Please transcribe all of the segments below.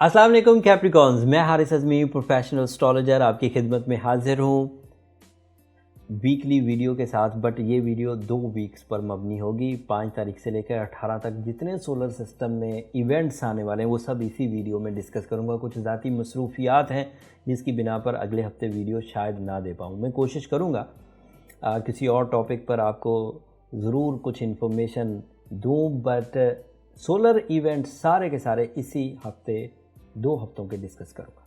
अस्सलाम वालेकुम कैप्रिकॉन्स, मैं हारिस अज़मी प्रोफेशनल एस्ट्रोलॉजर आपकी खिदमत में हाजिर हूँ वीकली वीडियो के साथ। बट ये वीडियो 2 वीक्स पर मबनी होगी। 5 तारीख से लेकर 18 तक जितने सोलर सिस्टम में इवेंट्स आने वाले हैं वो सब इसी वीडियो में डिस्कस करूँगा। कुछ ज़ाती मसरूफियात हैं जिसकी बिना पर अगले हफ्ते वीडियो शायद ना दे पाऊँ। मैं कोशिश करूँगा किसी और टॉपिक पर आपको ज़रूर कुछ इन्फॉर्मेशन दूँ, बट सोलर इवेंट सारे के सारे इसी हफ्ते 2 हफ्तों के डिस्कस करूँगा।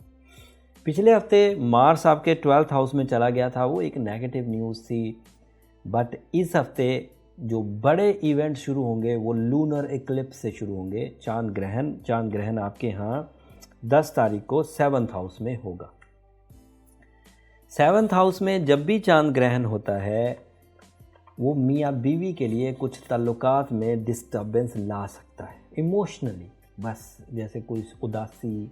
पिछले हफ्ते मार्स आपके 12th हाउस में चला गया था, वो एक नेगेटिव न्यूज़ थी। बट इस हफ्ते जो बड़े इवेंट शुरू होंगे वो लूनर इक्लिप्स से शुरू होंगे। चांद ग्रहण आपके यहाँ 10 तारीख को 7th हाउस में होगा। 7th हाउस में जब भी चांद ग्रहण होता है वो मियाँ बीवी के लिए कुछ ताल्लुकात में डिस्टर्बेंस ला सकता है इमोशनली। बस जैसे कोई उदासी,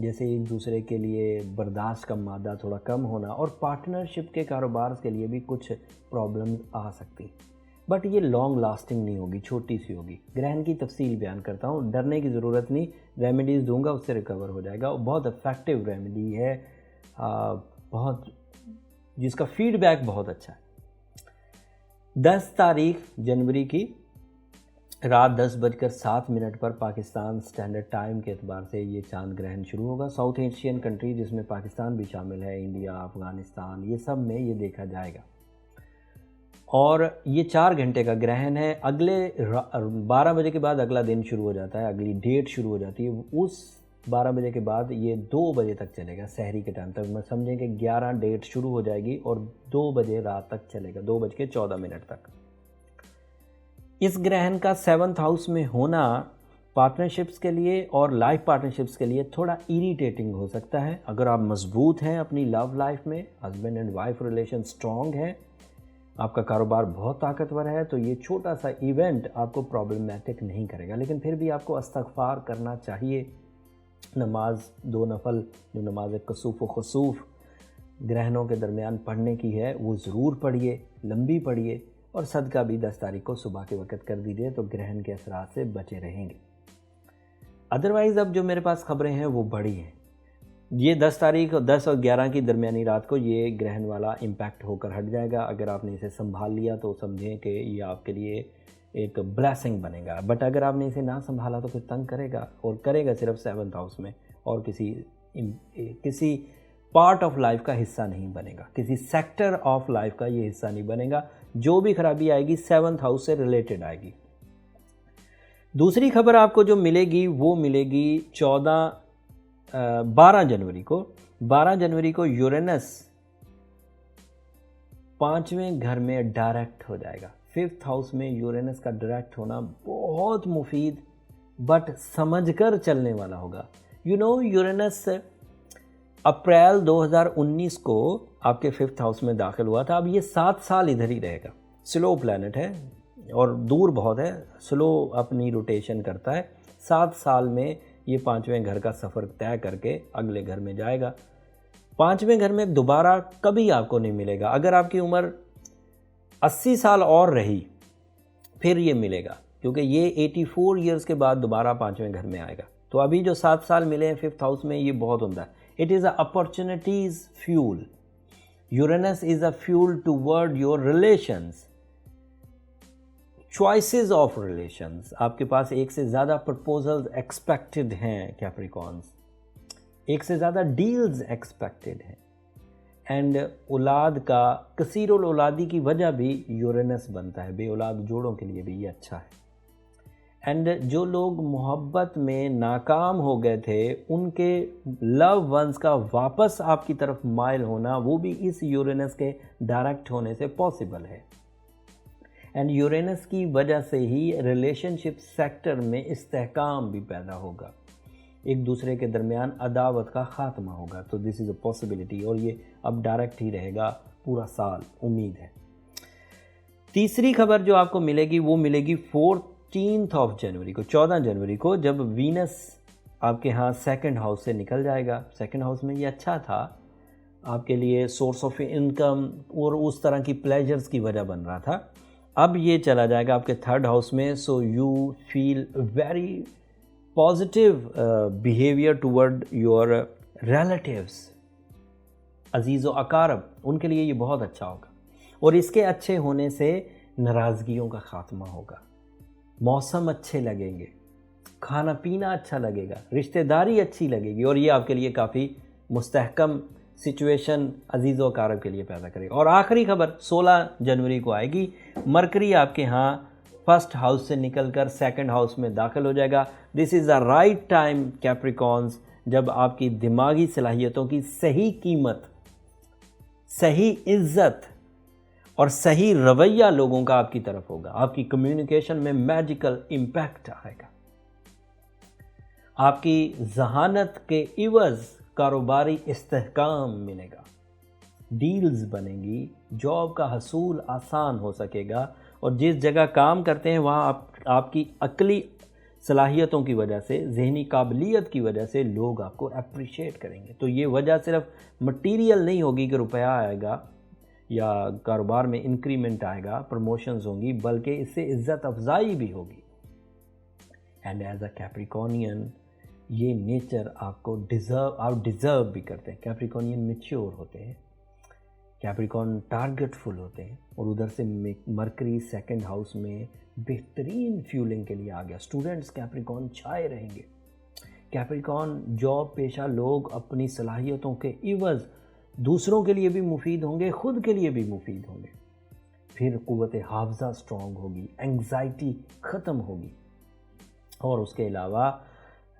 जैसे एक दूसरे के लिए बर्दाश्त का मादा थोड़ा कम होना, और पार्टनरशिप के कारोबार के लिए भी कुछ प्रॉब्लम्स आ सकती। बट ये लॉन्ग लास्टिंग नहीं होगी, छोटी सी होगी। ग्रहण की तफसील बयान करता हूँ, डरने की ज़रूरत नहीं। रेमेडीज़ दूंगा, उससे रिकवर हो जाएगा। और बहुत इफ़ेक्टिव रेमेडी है, बहुत जिसका फीडबैक बहुत अच्छा है। 10 तारीख जनवरी की रात 10:07 पर पाकिस्तान स्टैंडर्ड टाइम के एतबार से ये चांद ग्रहण शुरू होगा। साउथ एशियन कंट्री जिसमें पाकिस्तान भी शामिल है, इंडिया, अफ़गानिस्तान, ये सब में ये देखा जाएगा। और ये 4 घंटे का ग्रहण है। अगले 12 बजे के बाद अगला दिन शुरू हो जाता है, अगली डेट शुरू हो जाती है। उस 12 बजे के बाद ये 2 बजे तक चलेगा, सहरी के टाइम तक। मैं समझें कि 11 डेट शुरू हो जाएगी और 2 बजे रात तक चलेगा, 2:14 तक। इस ग्रहण का 7th हाउस में होना पार्टनरशिप्स के लिए और लाइफ पार्टनरशिप्स के लिए थोड़ा इरिटेटिंग हो सकता है। अगर आप मजबूत हैं अपनी लव लाइफ में, husband and wife relation strong है, आपका कारोबार बहुत ताकतवर है, तो ये छोटा सा इवेंट आपको प्रॉब्लमेटिक नहीं करेगा। लेकिन फिर भी आपको इस्तग़फ़ार करना चाहिए। नमाज 2 नफल, जो नमाज कसूफ़ व खसूफ़ ग्रहणों के दरमियान पढ़ने की है, वो ज़रूर पढ़िए, लंबी पढ़िए। और सदका भी 10 तारीख को सुबह के वक़्त कर दीजिए, तो ग्रहण के असरात से बचे रहेंगे। अदरवाइज़ अब जो मेरे पास खबरें हैं वो बड़ी हैं। ये 10 तारीख और 10 और 11 की दरमियानी रात को ये ग्रहण वाला इम्पैक्ट होकर हट जाएगा। अगर आपने इसे संभाल लिया तो समझें कि ये आपके लिए एक ब्लेसिंग बनेगा। बट अगर आपने इसे ना संभाला तो फिर तंग करेगा, और करेगा सिर्फ 7th हाउस में, और किसी पार्ट ऑफ लाइफ का हिस्सा नहीं बनेगा, किसी सेक्टर ऑफ लाइफ का ये हिस्सा नहीं बनेगा। जो भी खराबी आएगी 7th हाउस से रिलेटेड आएगी। दूसरी खबर आपको जो मिलेगी वो मिलेगी 12 जनवरी को। 12 जनवरी को यूरेनस 5वें घर में डायरेक्ट हो जाएगा। 5th हाउस में यूरेनस का डायरेक्ट होना बहुत मुफीद बट समझकर चलने वाला होगा। यूरेनस अप्रैल 2019 को आपके 5th हाउस में दाखिल हुआ था। अब ये 7 साल इधर ही रहेगा। स्लो प्लैनेट है और दूर बहुत है, स्लो अपनी रोटेशन करता है। 7 साल में ये 5वें घर का सफ़र तय करके अगले घर में जाएगा। 5वें घर में दोबारा कभी आपको नहीं मिलेगा। अगर आपकी उम्र 80 साल और रही फिर ये मिलेगा, क्योंकि ये 84 ईयर्स के बाद दोबारा 5वें घर में आएगा। तो अभी जो 7 साल मिले हैं 5th हाउस में, ये बहुत उम्दा है। It is a opportunities fuel. Uranus is a fuel toward your relations. Choices of relations. आपके पास एक से ज़्यादा प्रपोजल्स एक्सपेक्टेड हैं कैप्रिकॉन्स, एक से ज़्यादा डील्स एक्सपेक्टेड हैं। एंड औलाद का कसीरुल औलादी की वजह भी यूरेनस बनता है। बे औलाद जोड़ों के लिए भी ये अच्छा है। एंड जो लोग मोहब्बत में नाकाम हो गए थे, उनके लव वंस का वापस आपकी तरफ माइल होना, वो भी इस यूरेनस के डायरेक्ट होने से पॉसिबल है। एंड यूरेनस की वजह से ही रिलेशनशिप सेक्टर में इस्तेहकाम भी पैदा होगा, एक दूसरे के दरमियान अदावत का ख़ात्मा होगा। तो दिस इज़ अ पॉसिबिलिटी, और ये अब डायरेक्ट ही रहेगा पूरा साल, उम्मीद है। तीसरी खबर जो आपको मिलेगी वो मिलेगी 14 जनवरी को, 14 जनवरी को, जब वीनस आपके यहाँ 2nd हाउस से निकल जाएगा। 2nd हाउस में ये अच्छा था आपके लिए, सोर्स ऑफ इनकम और उस तरह की प्लेजर्स की वजह बन रहा था। अब ये चला जाएगा आपके 3rd हाउस में। So you feel very positive behaviour toward your relatives, अजीज़ व अकारब, उनके लिए ये बहुत अच्छा होगा। और इसके अच्छे होने से नाराज़गियों का ख़ात्मा होगा, मौसम अच्छे लगेंगे, खाना पीना अच्छा लगेगा, रिश्तेदारी अच्छी लगेगी, और ये आपके लिए काफ़ी मुस्तहकम सिचुएशन अजीज़ व अकारब के लिए पैदा करेगा। और आखिरी खबर 16 जनवरी को आएगी। मरकरी आपके यहाँ फर्स्ट हाउस से निकलकर सेकंड हाउस में दाखिल हो जाएगा। This is the right time Capricorns, जब आपकी दिमागी सलाहियतों की सही कीमत, सही इज्जत और सही रवैया लोगों का आपकी तरफ होगा। आपकी कम्युनिकेशन में मैजिकल इम्पैक्ट आएगा। आपकी जहानत के इवज़ कारोबारी इस्तेहकाम मिलेगा, डील्स बनेंगी, जॉब का हसूल आसान हो सकेगा, और जिस जगह काम करते हैं वहाँ आपकी अक्ली सलाहियतों की वजह से, ज़हनी काबिलियत की वजह से लोग आपको अप्रिशिएट करेंगे। तो ये वजह सिर्फ मटीरियल नहीं होगी कि रुपया आएगा या कारोबार में इंक्रीमेंट आएगा, प्रमोशंस होंगी, बल्कि इससे इज़्ज़त अफजाई भी होगी। एंड एज अ कैप्रिकॉनियन ये नेचर आपको आप डिज़र्व भी करते हैं। कैप्रिकॉनियन मैच्योर होते हैं, कैप्रिकॉन टारगेटफुल होते हैं, और उधर से मरकरी सेकंड हाउस में बेहतरीन फ्यूलिंग के लिए आ गया। स्टूडेंट्स कैप्रिकॉन छाए रहेंगे। कैप्रिकॉन जॉब पेशा लोग अपनी सलाहियतों के इवज़ दूसरों के लिए भी मुफीद होंगे, ख़ुद के लिए भी मुफीद होंगे। फिर क़ुव्वत हाफ़ज़ा स्ट्रॉन्ग होगी, एंग्जाइटी ख़त्म होगी, और उसके अलावा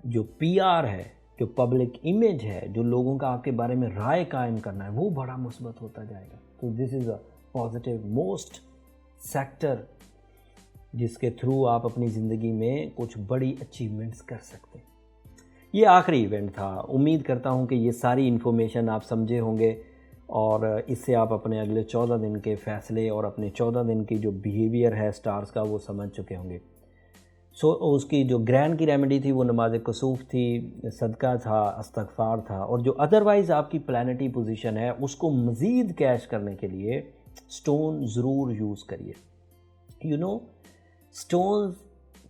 जो PR है, जो पब्लिक इमेज है, जो लोगों का आपके बारे में राय कायम करना है, वो बड़ा मुस्बत होता जाएगा। तो this is a positive most sector जिसके थ्रू आप अपनी ज़िंदगी में कुछ बड़ी अचीवमेंट्स कर सकते हैं। ये आखिरी इवेंट था। उम्मीद करता हूँ कि ये सारी इन्फॉर्मेशन आप समझे होंगे, और इससे आप अपने अगले 14 दिन के फ़ैसले और अपने 14 दिन की जो बिहेवियर है स्टार्स का, वो समझ चुके होंगे। उसकी जो ग्रैंड की रेमेडी थी वो नमाज कसूफ थी, सदका था, इस्तग़फ़ार था, और जो अदरवाइज़ आपकी प्लानेटरी पोजीशन है उसको मज़ीद कैश करने के लिए स्टोन ज़रूर यूज़ करिए। स्टोन्स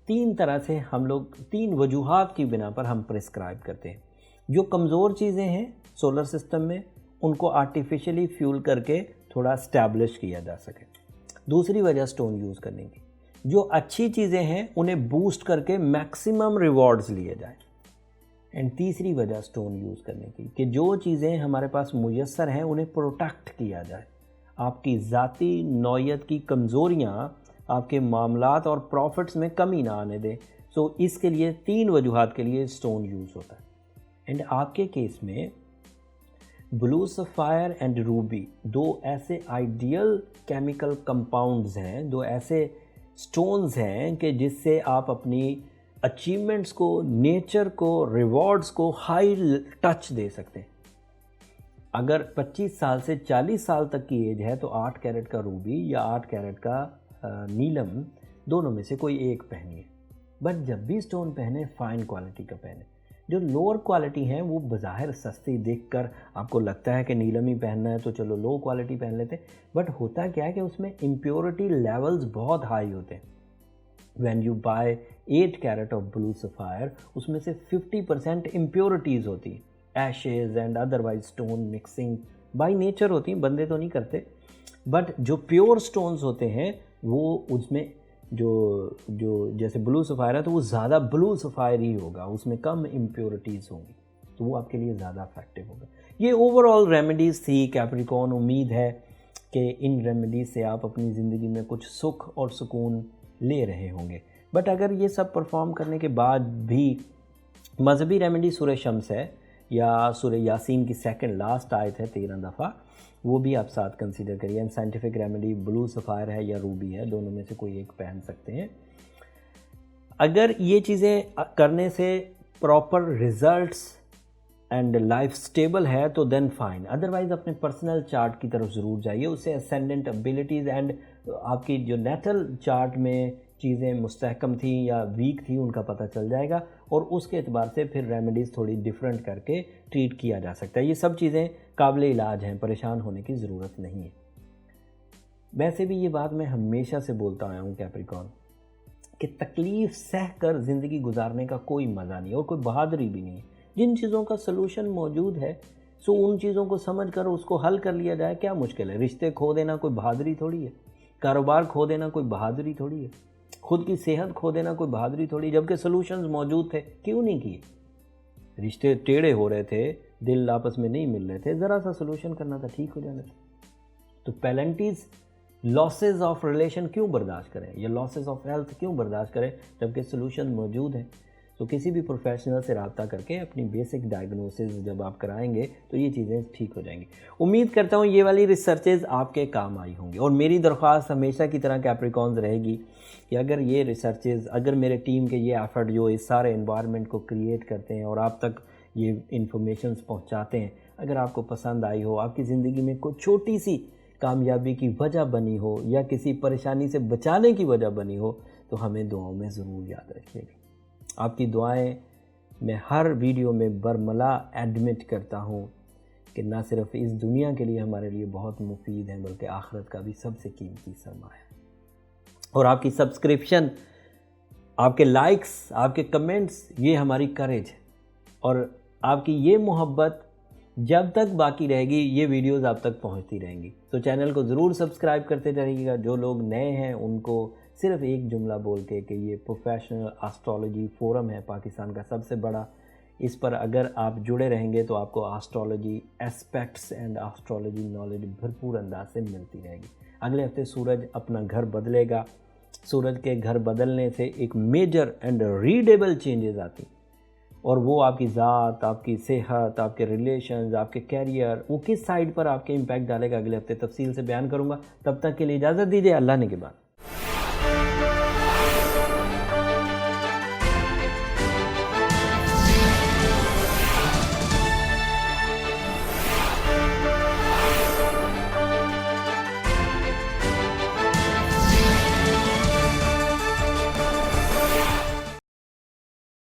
3 तरह से हम लोग 3 वजूहात की बिना पर हम प्रिस्क्राइब करते हैं। जो कमज़ोर चीज़ें हैं सोलर सिस्टम में, उनको आर्टिफिशियली फ्यूल करके थोड़ा स्टैब्लिश किया जा सके। दूसरी वजह स्टोन यूज़ करने की, जो अच्छी चीज़ें हैं उन्हें बूस्ट करके मैक्सिमम रिवॉर्ड्स लिए जाए। एंड तीसरी वजह स्टोन यूज़ करने की, कि जो चीज़ें हमारे पास मुयस्सर हैं उन्हें प्रोटेक्ट किया जाए। आपकी ज़ाती नौयत की कमज़ोरियाँ आपके मामलात और प्रॉफिट्स में कमी ना आने दें। सो इसके लिए 3 वजूहात के लिए स्टोन यूज़ होता है। एंड आपके केस में ब्लू सफ़ायर एंड रूबी 2 ऐसे आइडियल केमिकल कंपाउंड्स हैं, 2 ऐसे स्टोन्स हैं कि जिससे आप अपनी अचीवमेंट्स को, नेचर को, रिवॉर्ड्स को हाई टच दे सकते हैं। अगर 25 साल से 40 साल तक की एज है तो 8 कैरेट का रूबी या 8 कैरेट का नीलम, दोनों में से कोई एक पहनिए। बट जब भी स्टोन पहने फ़ाइन क्वालिटी का पहने। जो लोअर क्वालिटी हैं वो बज़ाहिर सस्ती देखकर आपको लगता है कि नीलम ही पहनना है तो चलो लो क्वालिटी पहन लेते हैं, बट होता क्या है कि उसमें इम्प्योरिटी लेवल्स बहुत हाई होते हैं। When you buy 8 carat of blue sapphire, उसमें से 50% इम्प्योरिटीज़ होती हैं, ashes and otherwise stone mixing by nature होती हैं, बंदे तो नहीं करते। बट जो प्योर स्टोन्स होते हैं वो उसमें जो जैसे ब्लू सफ़ायर है तो वो ज़्यादा ब्लू सफ़ायर ही होगा, उसमें कम इम्प्योरिटीज़ होंगी, तो वो आपके लिए ज़्यादा इफेक्टिव होगा। ये ओवरऑल रेमेडीज़ थी कैप्रिकॉर्न। उम्मीद है कि इन रेमेडीज़ से आप अपनी ज़िंदगी में कुछ सुख और सुकून ले रहे होंगे। बट अगर ये सब परफॉर्म करने के बाद भी मजहबी रेमेडी सूरह शम्स है या सूरह यासीन की सेकंड लास्ट आयत है 13 दफ़ा, वो भी आप साथ कंसीडर करिए। And scientific remedy blue sapphire है या रूबी है, दोनों में से कोई एक पहन सकते हैं। अगर ये चीज़ें करने से proper results and life stable है तो देन फाइन, अदरवाइज़ अपने पर्सनल चार्ट की तरफ ज़रूर जाइए। उससे असेंडेंट एबिलिटीज़ एंड आपकी जो नेटल चार्ट में चीज़ें मुस्तहकम थी या वीक थी उनका पता चल जाएगा, और उसके एतबार से फिर रेमेडीज़ थोड़ी डिफरेंट करके ट्रीट किया जा सकता है। ये सब चीज़ें काबिल इलाज हैं, परेशान होने की ज़रूरत नहीं है। वैसे भी ये बात मैं हमेशा से बोलता आया हूँ कैप्रिकॉर्न कि तकलीफ़ सह कर ज़िंदगी गुजारने का कोई मज़ा नहीं है और कोई बहादुरी भी नहीं है। जिन चीज़ों का सलूशन मौजूद है सो उन चीज़ों को समझ कर उसको हल कर लिया जाए, क्या मुश्किल है। रिश्ते खो देना कोई बहादुरी थोड़ी है, कारोबार खो देना कोई बहादुरी थोड़ी है, खुद की सेहत खो देना कोई बहादुरी थोड़ी, जबकि सलूशंस मौजूद थे क्यों नहीं किए। रिश्ते टेढ़े हो रहे थे, दिल आपस में नहीं मिल रहे थे, ज़रा सा सलूशन करना था, ठीक हो जाना था। तो पेनल्टीज़, लॉसेस ऑफ रिलेशन क्यों बर्दाश्त करें या लॉसेस ऑफ हेल्थ क्यों बर्दाश्त करें जबकि सलूशन मौजूद है। तो किसी भी प्रोफेशनल से रब्ता करके अपनी बेसिक डायग्नोसिस जब आप कराएंगे तो ये चीज़ें ठीक हो जाएंगी। उम्मीद करता हूँ ये वाली रिसर्चेज़ आपके काम आई होंगी और मेरी दरख्वास्त हमेशा की तरह कैप्रिकॉन्स रहेगी कि अगर ये रिसर्चेज़, अगर मेरे टीम के ये एफर्ट जो इस सारे इन्वायरमेंट को क्रिएट करते हैं और आप तक ये इन्फॉर्मेशन पहुँचाते हैं, अगर आपको पसंद आई हो, आपकी ज़िंदगी में कोई छोटी सी कामयाबी की वजह बनी हो या किसी परेशानी से बचाने की वजह बनी हो तो हमें दुआओं में ज़रूर याद रखिएगा। आपकी दुआएं मैं हर वीडियो में बरमला एडमिट करता हूँ कि ना सिर्फ इस दुनिया के लिए हमारे लिए बहुत मुफीद हैं बल्कि आखिरत का भी सबसे कीमती सरमाया है। और आपकी सब्सक्रिप्शन, आपके लाइक्स, आपके कमेंट्स, ये हमारी करेज है और आपकी ये मोहब्बत जब तक बाकी रहेगी ये वीडियोस आप तक पहुंचती रहेंगी। तो चैनल को ज़रूर सब्सक्राइब करते रहिएगा। जो लोग नए हैं उनको सिर्फ एक जुमला बोल के कि ये प्रोफेशनल एस्ट्रोलॉजी फोरम है पाकिस्तान का सबसे बड़ा, इस पर अगर आप जुड़े रहेंगे तो आपको astrology aspects and astrology knowledge भरपूर अंदाज से मिलती रहेगी। अगले हफ्ते सूरज अपना घर बदलेगा। सूरज के घर बदलने से एक मेजर एंड रीडेबल चेंजेस आती और वो आपकी ज़ात, आपकी सेहत, आपके रिलेशंस, आपके कैरियर, वो किस साइड पर आपके इम्पैक्ट डालेगा अगले हफ्ते तफसील से बयान करूँगा। तब तक के लिए इजाज़त दीजिए। अल्लाह ने के बाद।